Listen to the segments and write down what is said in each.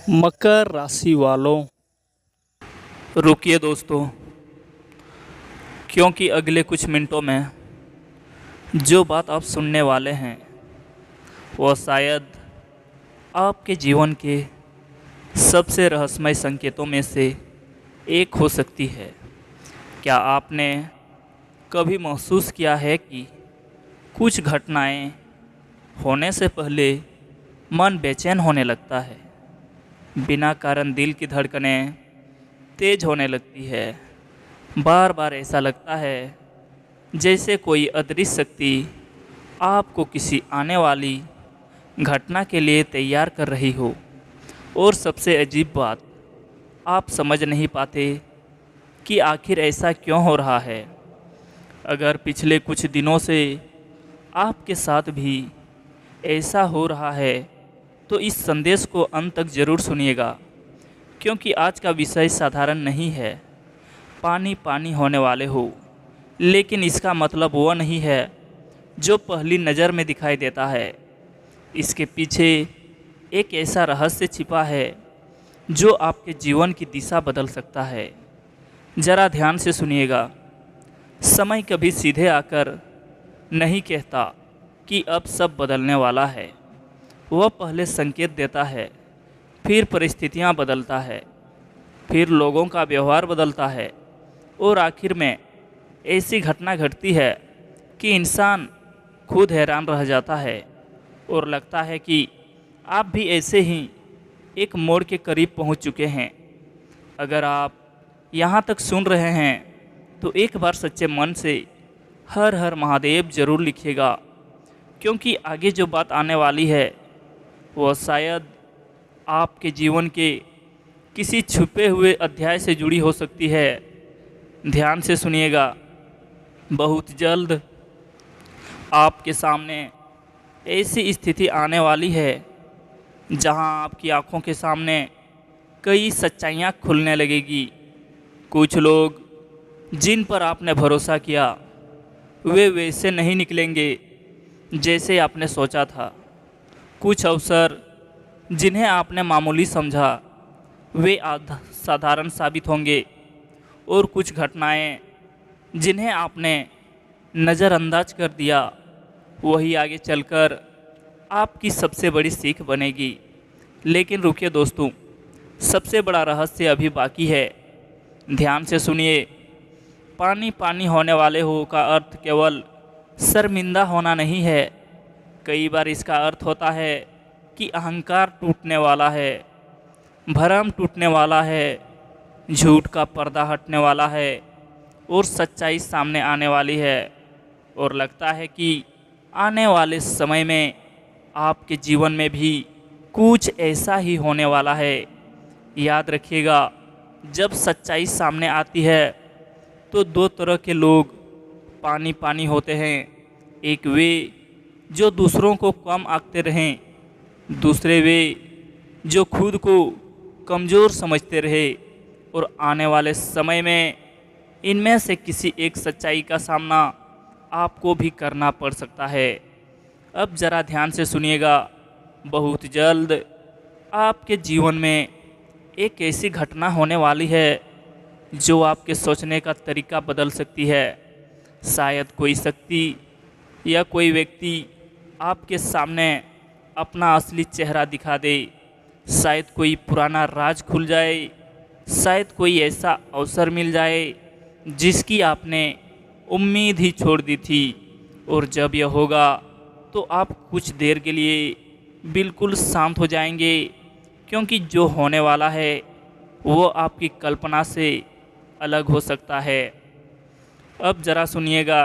मकर राशि वालों, रुकिए दोस्तों, क्योंकि अगले कुछ मिनटों में जो बात आप सुनने वाले हैं वह शायद आपके जीवन के सबसे रहस्यमय संकेतों में से एक हो सकती है। क्या आपने कभी महसूस किया है कि कुछ घटनाएं होने से पहले मन बेचैन होने लगता है, बिना कारण दिल की धड़कनें तेज होने लगती है, बार बार ऐसा लगता है जैसे कोई अदृश्य शक्ति आपको किसी आने वाली घटना के लिए तैयार कर रही हो। और सबसे अजीब बात, आप समझ नहीं पाते कि आखिर ऐसा क्यों हो रहा है। अगर पिछले कुछ दिनों से आपके साथ भी ऐसा हो रहा है तो इस संदेश को अंत तक ज़रूर सुनिएगा, क्योंकि आज का विषय साधारण नहीं है। पानी पानी होने वाले हो, लेकिन इसका मतलब वो नहीं है जो पहली नज़र में दिखाई देता है। इसके पीछे एक ऐसा रहस्य छिपा है जो आपके जीवन की दिशा बदल सकता है। ज़रा ध्यान से सुनिएगा। समय कभी सीधे आकर नहीं कहता कि अब सब बदलने वाला है। वह पहले संकेत देता है, फिर परिस्थितियां बदलता है, फिर लोगों का व्यवहार बदलता है, और आखिर में ऐसी घटना घटती है कि इंसान खुद हैरान रह जाता है और लगता है कि आप भी ऐसे ही एक मोड़ के करीब पहुंच चुके हैं। अगर आप यहां तक सुन रहे हैं तो एक बार सच्चे मन से हर हर महादेव ज़रूर लिखिएगा, क्योंकि आगे जो बात आने वाली है वह शायद आपके जीवन के किसी छुपे हुए अध्याय से जुड़ी हो सकती है। ध्यान से सुनिएगा। बहुत जल्द आपके सामने ऐसी स्थिति आने वाली है जहां आपकी आंखों के सामने कई सच्चाइयां खुलने लगेगी। कुछ लोग जिन पर आपने भरोसा किया वे वैसे नहीं निकलेंगे जैसे आपने सोचा था। कुछ अवसर जिन्हें आपने मामूली समझा वे साधारण साबित होंगे, और कुछ घटनाएं जिन्हें आपने नज़रअंदाज कर दिया वही आगे चलकर आपकी सबसे बड़ी सीख बनेगी। लेकिन रुकिए दोस्तों, सबसे बड़ा रहस्य अभी बाकी है। ध्यान से सुनिए। पानी पानी होने वाले हो का अर्थ केवल शर्मिंदा होना नहीं है। कई बार इसका अर्थ होता है कि अहंकार टूटने वाला है, भरम टूटने वाला है, झूठ का पर्दा हटने वाला है, और सच्चाई सामने आने वाली है। और लगता है कि आने वाले समय में आपके जीवन में भी कुछ ऐसा ही होने वाला है। याद रखिएगा, जब सच्चाई सामने आती है तो दो तरह के लोग पानी पानी होते हैं। एक वे जो दूसरों को कम आंकते रहें, दूसरे वे जो खुद को कमज़ोर समझते रहे। और आने वाले समय में इनमें से किसी एक सच्चाई का सामना आपको भी करना पड़ सकता है। अब ज़रा ध्यान से सुनिएगा। बहुत जल्द आपके जीवन में एक ऐसी घटना होने वाली है जो आपके सोचने का तरीका बदल सकती है। शायद कोई शक्ति या कोई व्यक्ति आपके सामने अपना असली चेहरा दिखा दे। शायद कोई पुराना राज खुल जाए, शायद कोई ऐसा अवसर मिल जाए जिसकी आपने उम्मीद ही छोड़ दी थी। और जब यह होगा तो आप कुछ देर के लिए बिल्कुल शांत हो जाएंगे, क्योंकि जो होने वाला है वो आपकी कल्पना से अलग हो सकता है। अब ज़रा सुनिएगा।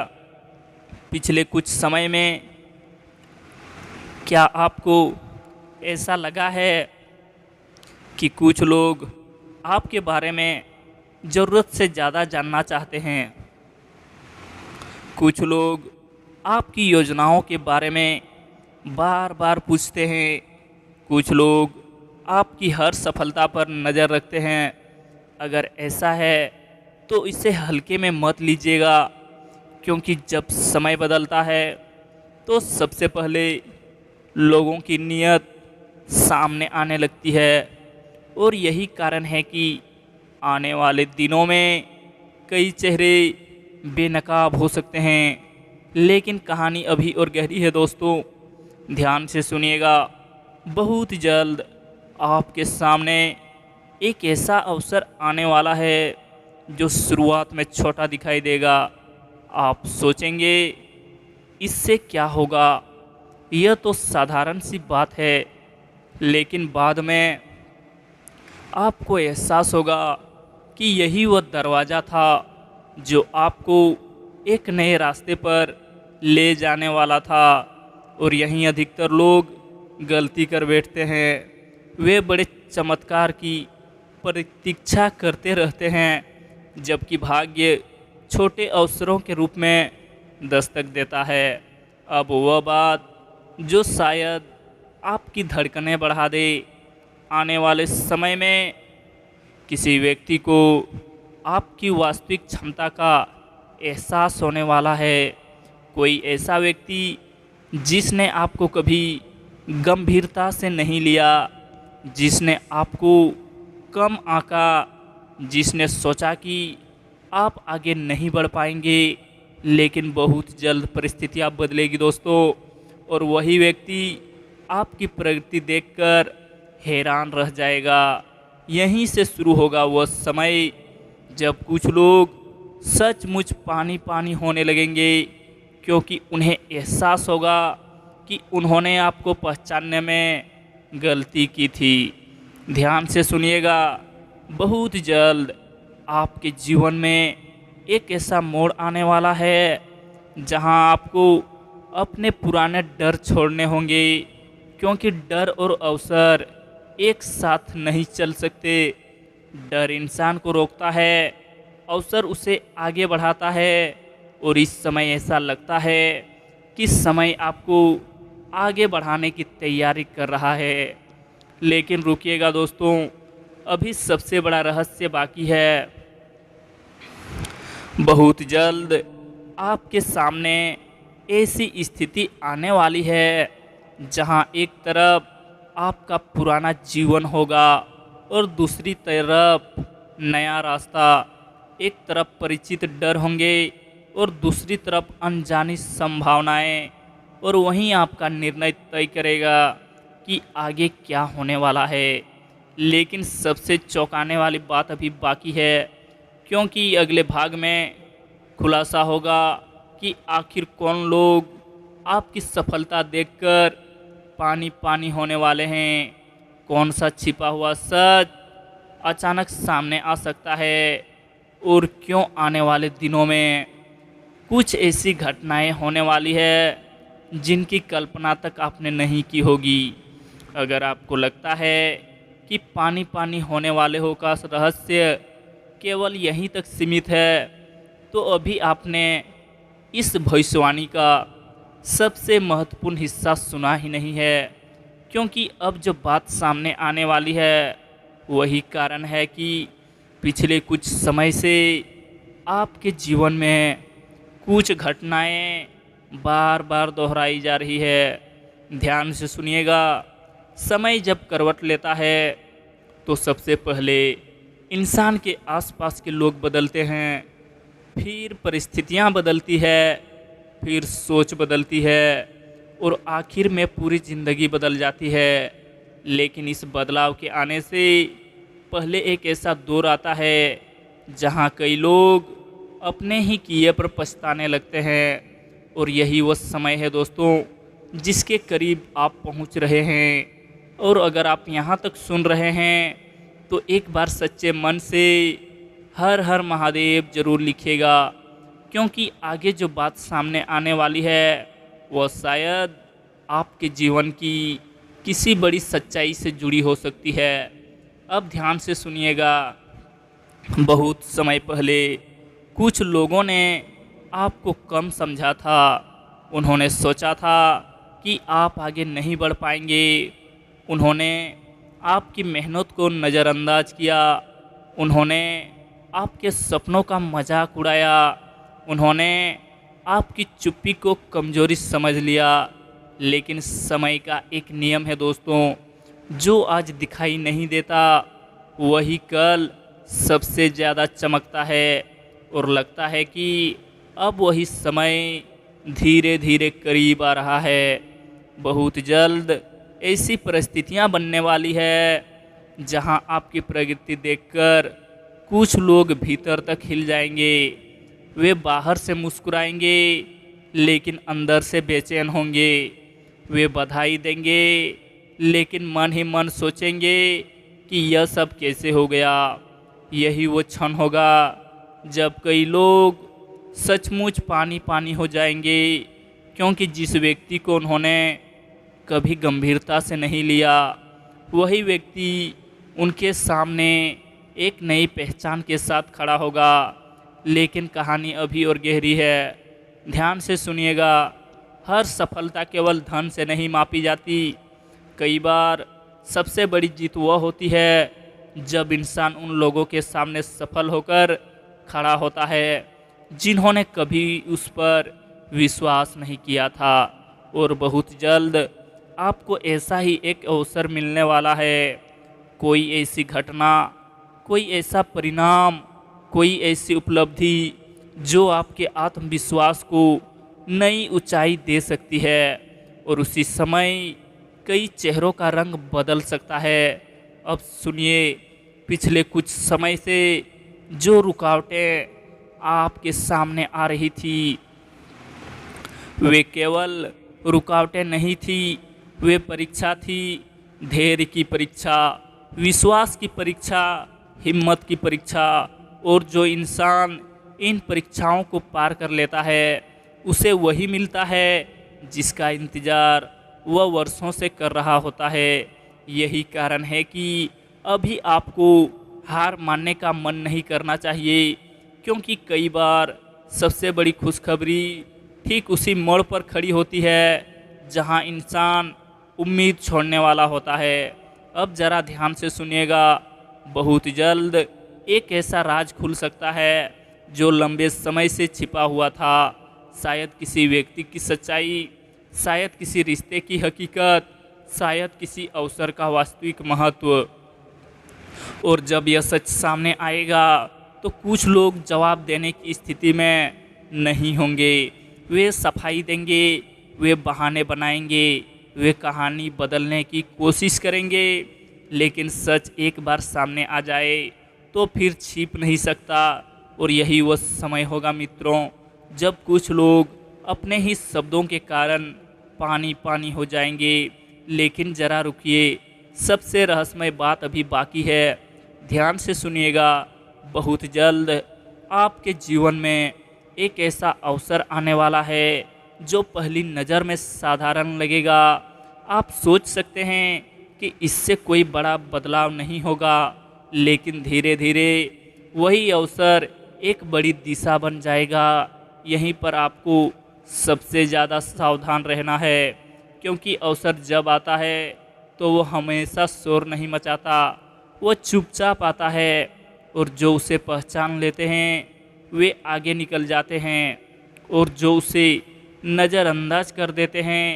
पिछले कुछ समय में क्या आपको ऐसा लगा है कि कुछ लोग आपके बारे में ज़रूरत से ज़्यादा जानना चाहते हैं? कुछ लोग आपकी योजनाओं के बारे में बार बार पूछते हैं। कुछ लोग आपकी हर सफलता पर नज़र रखते हैं। अगर ऐसा है तो इसे हल्के में मत लीजिएगा, क्योंकि जब समय बदलता है तो सबसे पहले लोगों की नीयत सामने आने लगती है। और यही कारण है कि आने वाले दिनों में कई चेहरे बेनकाब हो सकते हैं। लेकिन कहानी अभी और गहरी है दोस्तों, ध्यान से सुनिएगा। बहुत जल्द आपके सामने एक ऐसा अवसर आने वाला है जो शुरुआत में छोटा दिखाई देगा। आप सोचेंगे इससे क्या होगा, यह तो साधारण सी बात है। लेकिन बाद में आपको एहसास होगा कि यही वह दरवाज़ा था जो आपको एक नए रास्ते पर ले जाने वाला था। और यहीं अधिकतर लोग गलती कर बैठते हैं। वे बड़े चमत्कार की प्रतीक्षा करते रहते हैं, जबकि भाग्य छोटे अवसरों के रूप में दस्तक देता है। अब वह बात जो शायद आपकी धड़कनें बढ़ा दे। आने वाले समय में किसी व्यक्ति को आपकी वास्तविक क्षमता का एहसास होने वाला है। कोई ऐसा व्यक्ति जिसने आपको कभी गंभीरता से नहीं लिया, जिसने आपको कम आंका, जिसने सोचा कि आप आगे नहीं बढ़ पाएंगे। लेकिन बहुत जल्द परिस्थितियां बदलेगी दोस्तों, और वही व्यक्ति आपकी प्रगति देखकर हैरान रह जाएगा। यहीं से शुरू होगा वह समय जब कुछ लोग सचमुच पानी पानी होने लगेंगे, क्योंकि उन्हें एहसास होगा कि उन्होंने आपको पहचानने में गलती की थी। ध्यान से सुनिएगा, बहुत जल्द आपके जीवन में एक ऐसा मोड़ आने वाला है जहां आपको अपने पुराने डर छोड़ने होंगे, क्योंकि डर और अवसर एक साथ नहीं चल सकते। डर इंसान को रोकता है, अवसर उसे आगे बढ़ाता है। और इस समय ऐसा लगता है कि समय आपको आगे बढ़ाने की तैयारी कर रहा है। लेकिन रुकिएगा दोस्तों, अभी सबसे बड़ा रहस्य बाकी है। बहुत जल्द आपके सामने ऐसी स्थिति आने वाली है जहां एक तरफ आपका पुराना जीवन होगा और दूसरी तरफ नया रास्ता। एक तरफ परिचित डर होंगे और दूसरी तरफ अनजानी संभावनाएं। और वहीं आपका निर्णय तय करेगा कि आगे क्या होने वाला है। लेकिन सबसे चौंकाने वाली बात अभी बाकी है, क्योंकि अगले भाग में खुलासा होगा कि आखिर कौन लोग आपकी सफलता देखकर पानी पानी होने वाले हैं। कौन सा छिपा हुआ सच अचानक सामने आ सकता है, और क्यों आने वाले दिनों में कुछ ऐसी घटनाएं होने वाली है जिनकी कल्पना तक आपने नहीं की होगी। अगर आपको लगता है कि पानी पानी होने वाले हो का रहस्य केवल यहीं तक सीमित है, तो अभी आपने इस भविष्यवाणी का सबसे महत्वपूर्ण हिस्सा सुना ही नहीं है। क्योंकि अब जो बात सामने आने वाली है वही कारण है कि पिछले कुछ समय से आपके जीवन में कुछ घटनाएं बार बार दोहराई जा रही है। ध्यान से सुनिएगा, समय जब करवट लेता है तो सबसे पहले इंसान के आसपास के लोग बदलते हैं, फिर परिस्थितियां बदलती है, फिर सोच बदलती है, और आखिर में पूरी ज़िंदगी बदल जाती है। लेकिन इस बदलाव के आने से पहले एक ऐसा दौर आता है जहां कई लोग अपने ही किए पर पछताने लगते हैं। और यही वो समय है दोस्तों जिसके करीब आप पहुंच रहे हैं। और अगर आप यहां तक सुन रहे हैं तो एक बार सच्चे मन से हर हर महादेव जरूर लिखिएगा, क्योंकि आगे जो बात सामने आने वाली है वह शायद आपके जीवन की किसी बड़ी सच्चाई से जुड़ी हो सकती है। अब ध्यान से सुनिएगा, बहुत समय पहले कुछ लोगों ने आपको कम समझा था। उन्होंने सोचा था कि आप आगे नहीं बढ़ पाएंगे। उन्होंने आपकी मेहनत को नज़रअंदाज किया। उन्होंने आपके सपनों का मजाक उड़ाया। उन्होंने आपकी चुप्पी को कमजोरी समझ लिया। लेकिन समय का एक नियम है दोस्तों, जो आज दिखाई नहीं देता वही कल सबसे ज़्यादा चमकता है और लगता है कि अब वही समय धीरे धीरे करीब आ रहा है। बहुत जल्द ऐसी परिस्थितियां बनने वाली है जहां आपकी प्रगति देखकर कुछ लोग भीतर तक हिल जाएंगे। वे बाहर से मुस्कुराएंगे लेकिन अंदर से बेचैन होंगे। वे बधाई देंगे लेकिन मन ही मन सोचेंगे कि यह सब कैसे हो गया। यही वो क्षण होगा जब कई लोग सचमुच पानी पानी हो जाएंगे, क्योंकि जिस व्यक्ति को उन्होंने कभी गंभीरता से नहीं लिया, वही व्यक्ति उनके सामने एक नई पहचान के साथ खड़ा होगा। लेकिन कहानी अभी और गहरी है, ध्यान से सुनिएगा। हर सफलता केवल धन से नहीं मापी जाती। कई बार सबसे बड़ी जीत वह होती है जब इंसान उन लोगों के सामने सफल होकर खड़ा होता है जिन्होंने कभी उस पर विश्वास नहीं किया था। और बहुत जल्द आपको ऐसा ही एक अवसर मिलने वाला है। कोई ऐसी घटना, कोई ऐसा परिणाम, कोई ऐसी उपलब्धि जो आपके आत्मविश्वास को नई ऊंचाई दे सकती है। और उसी समय कई चेहरों का रंग बदल सकता है। अब सुनिए, पिछले कुछ समय से जो रुकावटें आपके सामने आ रही थी, वे केवल रुकावटें नहीं थी, वे परीक्षा थी। धैर्य की परीक्षा, विश्वास की परीक्षा, हिम्मत की परीक्षा। और जो इंसान इन परीक्षाओं को पार कर लेता है उसे वही मिलता है जिसका इंतज़ार वह वर्षों से कर रहा होता है। यही कारण है कि अभी आपको हार मानने का मन नहीं करना चाहिए, क्योंकि कई बार सबसे बड़ी खुशखबरी ठीक उसी मोड़ पर खड़ी होती है जहां इंसान उम्मीद छोड़ने वाला होता है। अब ज़रा ध्यान से सुनिएगा। बहुत जल्द एक ऐसा राज खुल सकता है जो लंबे समय से छिपा हुआ था। शायद किसी व्यक्ति की सच्चाई, शायद किसी रिश्ते की हकीकत, शायद किसी अवसर का वास्तविक महत्व। और जब यह सच सामने आएगा तो कुछ लोग जवाब देने की स्थिति में नहीं होंगे। वे सफाई देंगे, वे बहाने बनाएंगे, वे कहानी बदलने की कोशिश करेंगे। लेकिन सच एक बार सामने आ जाए तो फिर छिप नहीं सकता। और यही वह समय होगा मित्रों, जब कुछ लोग अपने ही शब्दों के कारण पानी पानी हो जाएंगे। लेकिन ज़रा रुकिए, सबसे रहस्यमय बात अभी बाकी है। ध्यान से सुनिएगा। बहुत जल्द आपके जीवन में एक ऐसा अवसर आने वाला है जो पहली नज़र में साधारण लगेगा। आप सोच सकते हैं कि इससे कोई बड़ा बदलाव नहीं होगा, लेकिन धीरे धीरे वही अवसर एक बड़ी दिशा बन जाएगा। यहीं पर आपको सबसे ज़्यादा सावधान रहना है, क्योंकि अवसर जब आता है तो वो हमेशा शोर नहीं मचाता, वो चुपचाप आता है। और जो उसे पहचान लेते हैं वे आगे निकल जाते हैं, और जो उसे नज़रअंदाज कर देते हैं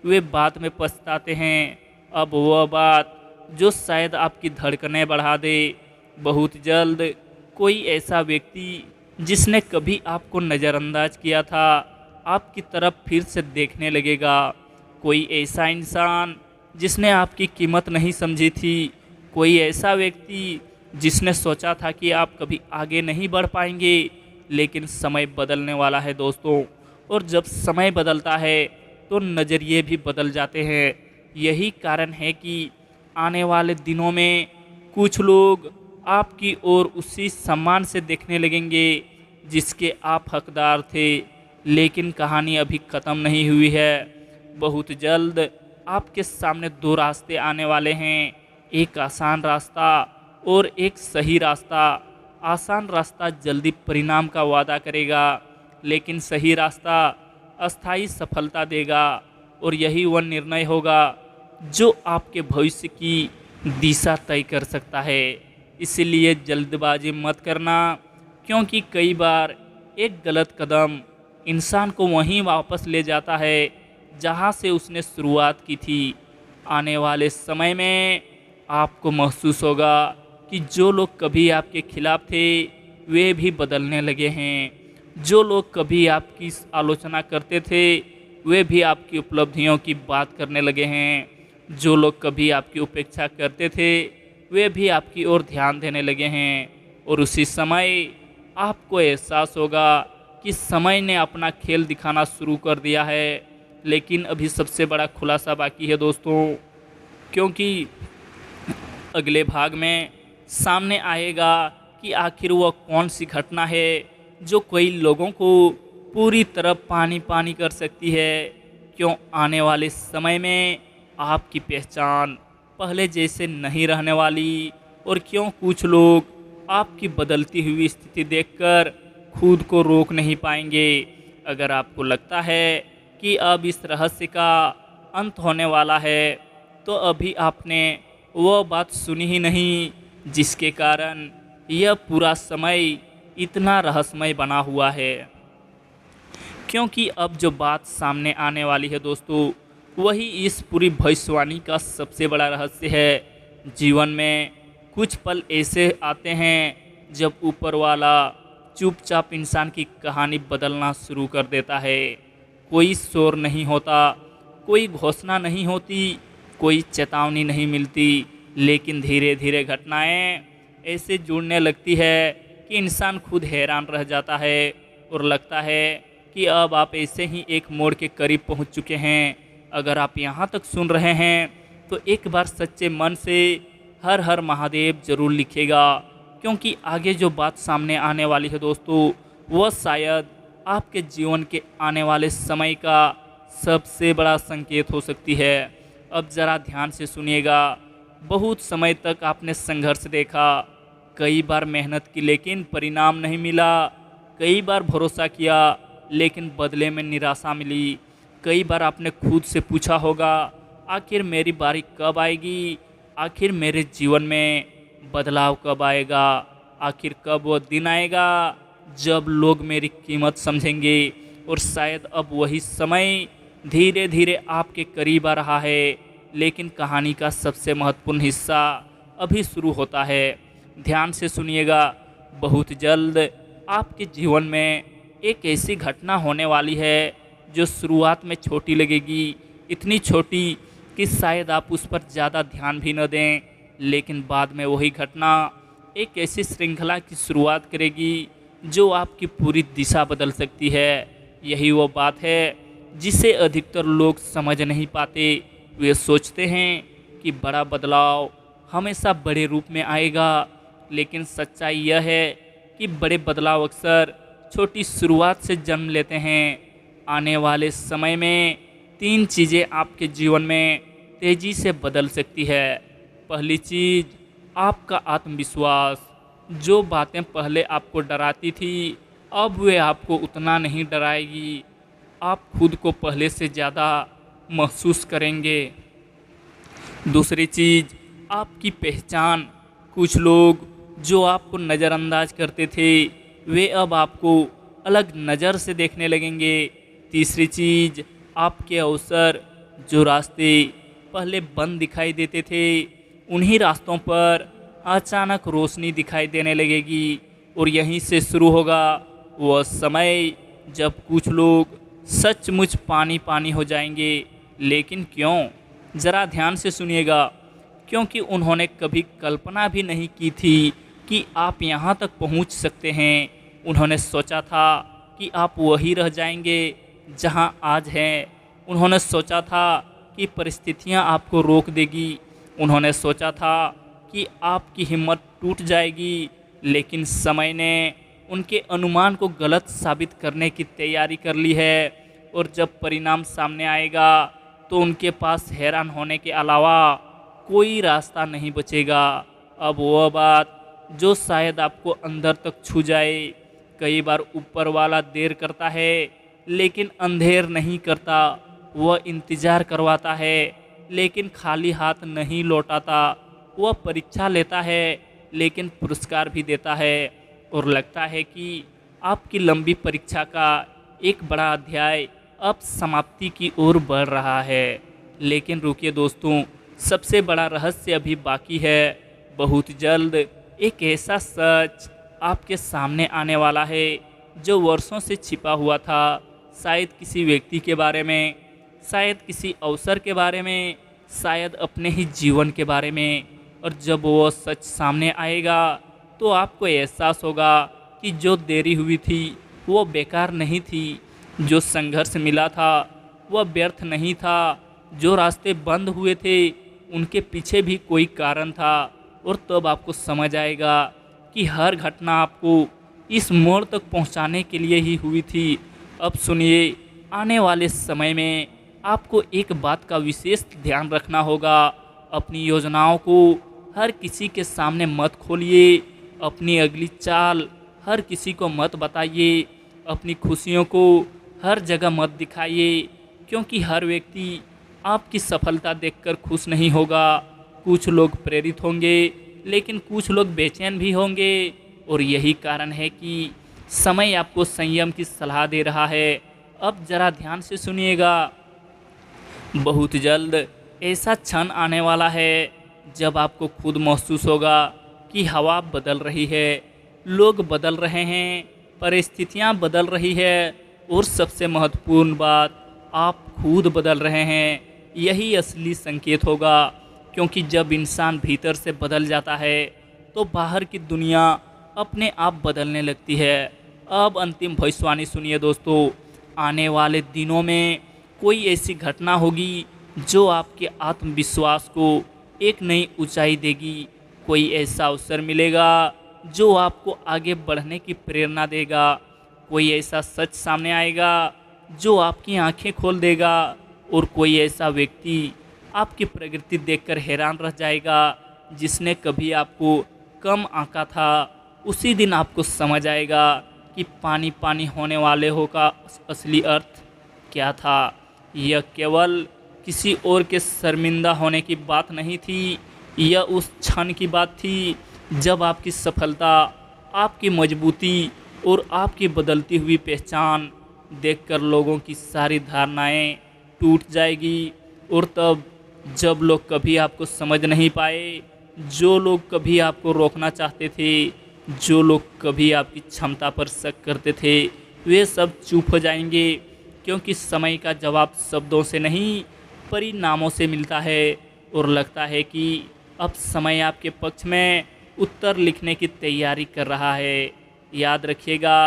वे बाद में पछताते हैं। अब वह बात जो शायद आपकी धड़कनें बढ़ा दे। बहुत जल्द कोई ऐसा व्यक्ति जिसने कभी आपको नज़रअंदाज किया था आपकी तरफ फिर से देखने लगेगा। कोई ऐसा इंसान जिसने आपकी कीमत नहीं समझी थी, कोई ऐसा व्यक्ति जिसने सोचा था कि आप कभी आगे नहीं बढ़ पाएंगे। लेकिन समय बदलने वाला है दोस्तों, और जब समय बदलता है तो नज़रिए भी बदल जाते हैं। यही कारण है कि आने वाले दिनों में कुछ लोग आपकी ओर उसी सम्मान से देखने लगेंगे जिसके आप हकदार थे। लेकिन कहानी अभी ख़त्म नहीं हुई है। बहुत जल्द आपके सामने दो रास्ते आने वाले हैं, एक आसान रास्ता और एक सही रास्ता। आसान रास्ता जल्दी परिणाम का वादा करेगा, लेकिन सही रास्ता अस्थायी सफलता देगा। और यही वह निर्णय होगा जो आपके भविष्य की दिशा तय कर सकता है। इसलिए जल्दबाजी मत करना, क्योंकि कई बार एक गलत कदम इंसान को वहीं वापस ले जाता है जहां से उसने शुरुआत की थी। आने वाले समय में आपको महसूस होगा कि जो लोग कभी आपके खिलाफ थे वे भी बदलने लगे हैं। जो लोग कभी आपकी आलोचना करते थे वे भी आपकी उपलब्धियों की बात करने लगे हैं। जो लोग कभी आपकी उपेक्षा करते थे वे भी आपकी ओर ध्यान देने लगे हैं। और उसी समय आपको एहसास होगा कि समय ने अपना खेल दिखाना शुरू कर दिया है। लेकिन अभी सबसे बड़ा खुलासा बाकी है दोस्तों, क्योंकि अगले भाग में सामने आएगा कि आखिर वह कौन सी घटना है जो कई लोगों को पूरी तरह पानी पानी कर सकती है। क्यों आने वाले समय में आपकी पहचान पहले जैसे नहीं रहने वाली, और क्यों कुछ लोग आपकी बदलती हुई स्थिति देखकर खुद को रोक नहीं पाएंगे। अगर आपको लगता है कि अब इस रहस्य का अंत होने वाला है तो अभी आपने वह बात सुनी ही नहीं जिसके कारण यह पूरा समय इतना रहस्यमय बना हुआ है। क्योंकि अब जो बात सामने आने वाली है दोस्तों, वही इस पूरी भविष्यवाणी का सबसे बड़ा रहस्य है। जीवन में कुछ पल ऐसे आते हैं जब ऊपर वाला चुपचाप इंसान की कहानी बदलना शुरू कर देता है। कोई शोर नहीं होता, कोई घोषणा नहीं होती, कोई चेतावनी नहीं मिलती, लेकिन धीरे धीरे घटनाएं ऐसे जुड़ने लगती है कि इंसान खुद हैरान रह जाता है और लगता है कि अब आप ऐसे ही एक मोड़ के करीब पहुंच चुके हैं। अगर आप यहां तक सुन रहे हैं तो एक बार सच्चे मन से हर हर महादेव जरूर लिखेगा, क्योंकि आगे जो बात सामने आने वाली है दोस्तों, वह शायद आपके जीवन के आने वाले समय का सबसे बड़ा संकेत हो सकती है। अब ज़रा ध्यान से सुनिएगा। बहुत समय तक आपने संघर्ष देखा, कई बार मेहनत की लेकिन परिणाम नहीं मिला, कई बार भरोसा किया लेकिन बदले में निराशा मिली। कई बार आपने खुद से पूछा होगा, आखिर मेरी बारी कब आएगी, आखिर मेरे जीवन में बदलाव कब आएगा, आखिर कब वो दिन आएगा जब लोग मेरी कीमत समझेंगे। और शायद अब वही समय धीरे धीरे आपके करीब आ रहा है। लेकिन कहानी का सबसे महत्वपूर्ण हिस्सा अभी शुरू होता है। ध्यान से सुनिएगा। बहुत जल्द आपके जीवन में एक ऐसी घटना होने वाली है जो शुरुआत में छोटी लगेगी, इतनी छोटी कि शायद आप उस पर ज़्यादा ध्यान भी न दें, लेकिन बाद में वही घटना एक ऐसी श्रृंखला की शुरुआत करेगी जो आपकी पूरी दिशा बदल सकती है। यही वो बात है जिसे अधिकतर लोग समझ नहीं पाते। वे सोचते हैं कि बड़ा बदलाव हमेशा बड़े रूप में आएगा, लेकिन सच्चाई यह है कि बड़े बदलाव अक्सर छोटी शुरुआत से जन्म लेते हैं। आने वाले समय में 3 चीज़ें आपके जीवन में तेज़ी से बदल सकती है। पहली चीज़, आपका आत्मविश्वास। जो बातें पहले आपको डराती थी अब वे आपको उतना नहीं डराएगी। आप खुद को पहले से ज़्यादा महसूस करेंगे। दूसरी चीज़, आपकी पहचान। कुछ लोग जो आपको नज़रअंदाज करते थे वे अब आपको अलग नज़र से देखने लगेंगे। तीसरी चीज़, आपके अवसर। जो रास्ते पहले बंद दिखाई देते थे उन्हीं रास्तों पर अचानक रोशनी दिखाई देने लगेगी। और यहीं से शुरू होगा वह समय जब कुछ लोग सचमुच पानी पानी हो जाएंगे। लेकिन क्यों? ज़रा ध्यान से सुनिएगा। क्योंकि उन्होंने कभी कल्पना भी नहीं की थी कि आप यहाँ तक पहुँच सकते हैं। उन्होंने सोचा था कि आप वही रह जाएंगे जहाँ आज हैं। उन्होंने सोचा था कि परिस्थितियाँ आपको रोक देगी। उन्होंने सोचा था कि आपकी हिम्मत टूट जाएगी, लेकिन समय ने उनके अनुमान को गलत साबित करने की तैयारी कर ली है। और जब परिणाम सामने आएगा तो उनके पास हैरान होने के अलावा कोई रास्ता नहीं बचेगा। अब वह बात जो शायद आपको अंदर तक छू जाए। कई बार ऊपर वाला देर करता है लेकिन अंधेर नहीं करता। वह इंतज़ार करवाता है लेकिन खाली हाथ नहीं लौटाता। वह परीक्षा लेता है लेकिन पुरस्कार भी देता है। और लगता है कि आपकी लंबी परीक्षा का एक बड़ा अध्याय अब समाप्ति की ओर बढ़ रहा है। लेकिन रुकिए दोस्तों, सबसे बड़ा रहस्य अभी बाकी है। बहुत जल्द एक ऐसा सच आपके सामने आने वाला है जो वर्षों से छिपा हुआ था, शायद किसी व्यक्ति के बारे में, शायद किसी अवसर के बारे में, शायद अपने ही जीवन के बारे में। और जब वो सच सामने आएगा तो आपको एहसास होगा कि जो देरी हुई थी वो बेकार नहीं थी, जो संघर्ष मिला था वह व्यर्थ नहीं था, जो रास्ते बंद हुए थे उनके पीछे भी कोई कारण था। और तब आपको समझ आएगा कि हर घटना आपको इस मोड़ तक पहुंचाने के लिए ही हुई थी। अब सुनिए, आने वाले समय में आपको एक बात का विशेष ध्यान रखना होगा। अपनी योजनाओं को हर किसी के सामने मत खोलिए, अपनी अगली चाल हर किसी को मत बताइए, अपनी खुशियों को हर जगह मत दिखाइए, क्योंकि हर व्यक्ति आपकी सफलता देखकर खुश नहीं होगा। कुछ लोग प्रेरित होंगे, लेकिन कुछ लोग बेचैन भी होंगे। और यही कारण है कि समय आपको संयम की सलाह दे रहा है। अब जरा ध्यान से सुनिएगा। बहुत जल्द ऐसा क्षण आने वाला है जब आपको खुद महसूस होगा कि हवा बदल रही है, लोग बदल रहे हैं, परिस्थितियां बदल रही है, और सबसे महत्वपूर्ण बात, आप खुद बदल रहे हैं। यही असली संकेत होगा, क्योंकि जब इंसान भीतर से बदल जाता है तो बाहर की दुनिया अपने आप बदलने लगती है। अब अंतिम भविष्यवाणी सुनिए दोस्तों। आने वाले दिनों में कोई ऐसी घटना होगी जो आपके आत्मविश्वास को एक नई ऊंचाई देगी। कोई ऐसा अवसर मिलेगा जो आपको आगे बढ़ने की प्रेरणा देगा। कोई ऐसा सच सामने आएगा जो आपकी आंखें खोल देगा। और कोई ऐसा व्यक्ति आपकी प्रगति देखकर हैरान रह जाएगा। जिसने कभी आपको कम आंका था, उसी दिन आपको समझ आएगा कि पानी पानी होने वाले हो का असली अर्थ क्या था। यह केवल किसी और के शर्मिंदा होने की बात नहीं थी, यह उस क्षण की बात थी जब आपकी सफलता, आपकी मजबूती और आपकी बदलती हुई पहचान देखकर लोगों की सारी धारणाएं टूट जाएगी। और तब जब लोग कभी आपको समझ नहीं पाए, जो लोग कभी आपको रोकना चाहते थे, जो लोग कभी आपकी क्षमता पर शक करते थे, वे सब चुप हो जाएंगे। क्योंकि समय का जवाब शब्दों से नहीं, परिणामों से मिलता है। और लगता है कि अब समय आपके पक्ष में उत्तर लिखने की तैयारी कर रहा है। याद रखिएगा,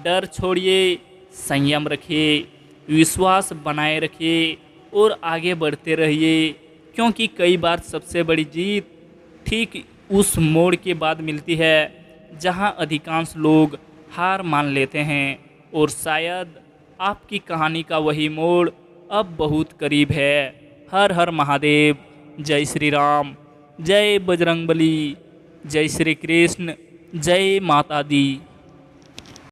डर छोड़िए, संयम रखिए, विश्वास बनाए रखिए और आगे बढ़ते रहिए। क्योंकि कई बार सबसे बड़ी जीत ठीक उस मोड़ के बाद मिलती है जहां अधिकांश लोग हार मान लेते हैं। और शायद आपकी कहानी का वही मोड़ अब बहुत करीब है। हर हर महादेव। जय श्री राम, जय बजरंगबली, जय श्री कृष्ण, जय माता दी।